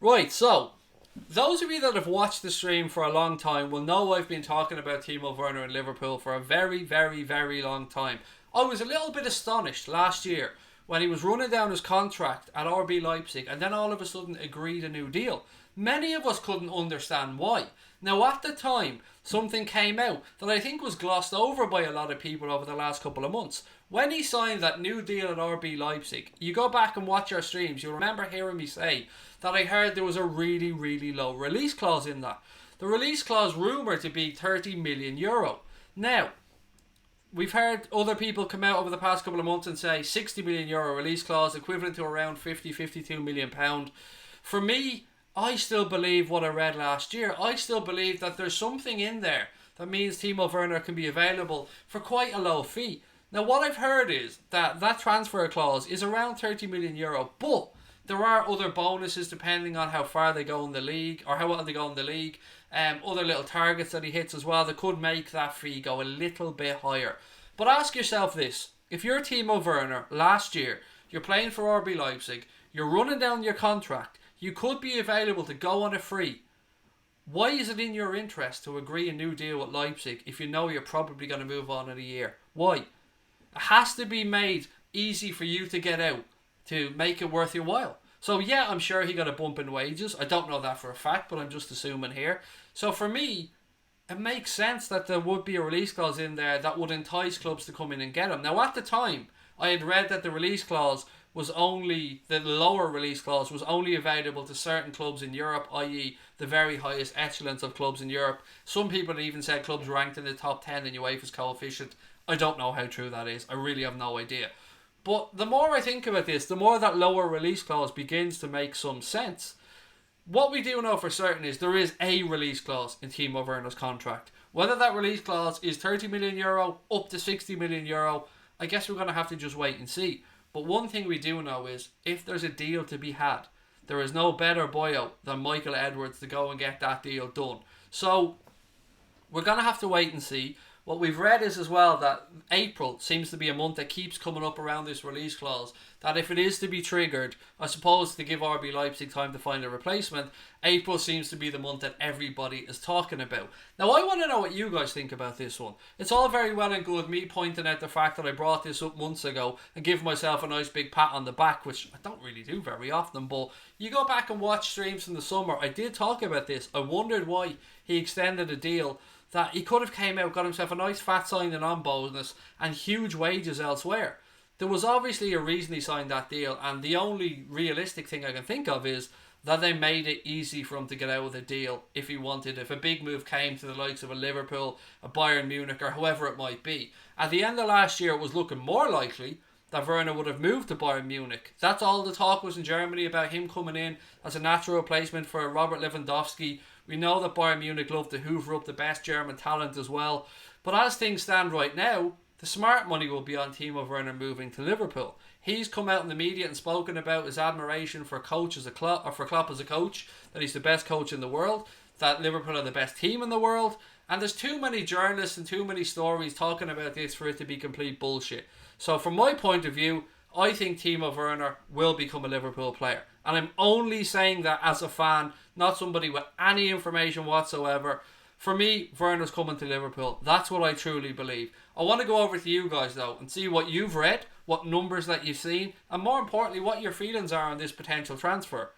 Right, so those of you that have watched the stream for a long time will know I've been talking about Timo Werner in Liverpool for a very, very, very long time. I was a little bit astonished last year when he was running down his contract at RB Leipzig and then all of a sudden agreed a new deal. Many of us couldn't understand why. Now at the time, something came out that I think was glossed over by a lot of people over the last couple of months. When he signed that new deal at RB Leipzig, you go back and watch our streams, you'll remember hearing me say that I heard there was a really, really low release clause in that. The release clause rumoured to be €30 million. Now, we've heard other people come out over the past couple of months and say €60 million release clause, equivalent to around £52 million. For me, I still believe what I read last year. I still believe that there's something in there that means Timo Werner can be available for quite a low fee. Now, what I've heard is that that transfer clause is around €30 million, but there are other bonuses depending on how far they go in the league, or how well they go in the league. Other little targets that he hits as well that could make that fee go a little bit higher. But ask yourself this: if you're Timo Werner last year, you're playing for RB Leipzig, you're running down your contract, you could be available to go on a free. Why is it in your interest to agree a new deal with Leipzig if you know you're probably going to move on in a year? Why? It has to be made easy for you to get out to make it worth your while. So yeah, I'm sure he got a bump in wages. I don't know that for a fact, but I'm just assuming here. So for me, it makes sense that there would be a release clause in there that would entice clubs to come in and get him. Now at the time, I had read that the release clause was only, the lower release clause was only available to certain clubs in Europe, i.e. the very highest echelons of clubs in Europe. Some people even said clubs ranked in the top 10 in UEFA's coefficient. I don't know how true that is. I really have no idea. But the more I think about this, the more that lower release clause begins to make some sense. What we do know for certain is there is a release clause in Timo Werner's contract. Whether that release clause is €30 million up to €60 million, I guess we're going to have to just wait and see. But one thing we do know is if there's a deal to be had, there is no better boyo than Michael Edwards to go and get that deal done. So we're going to have to wait and see. What we've read is as well that April seems to be a month that keeps coming up around this release clause. That if it is to be triggered, I suppose to give RB Leipzig time to find a replacement, April seems to be the month that everybody is talking about. Now I want to know what you guys think about this one. It's all very well and good me pointing out the fact that I brought this up months ago and give myself a nice big pat on the back, which I don't really do very often, but you go back and watch streams from the summer, I did talk about this. I wondered why he extended a deal that he could have came out, got himself a nice fat signing on bonus and huge wages elsewhere. There was obviously a reason he signed that deal, and the only realistic thing I can think of is that they made it easy for him to get out of the deal if he wanted. If a big move came to the likes of a Liverpool, a Bayern Munich, or whoever it might be. At the end of last year, it was looking more likely that Werner would have moved to Bayern Munich. That's all the talk was in Germany about him coming in as a natural replacement for Robert Lewandowski. We know that Bayern Munich love to hoover up the best German talent as well. But as things stand right now, the smart money will be on Timo Werner moving to Liverpool. He's come out in the media and spoken about his admiration for Klopp as a coach, that he's the best coach in the world, that Liverpool are the best team in the world. And there's too many journalists and too many stories talking about this for it to be complete bullshit. So from my point of view, I think Timo Werner will become a Liverpool player. And I'm only saying that as a fan, not somebody with any information whatsoever. For me, Werner's coming to Liverpool. That's what I truly believe. I want to go over to you guys though and see what you've read, what numbers that you've seen, and more importantly, what your feelings are on this potential transfer.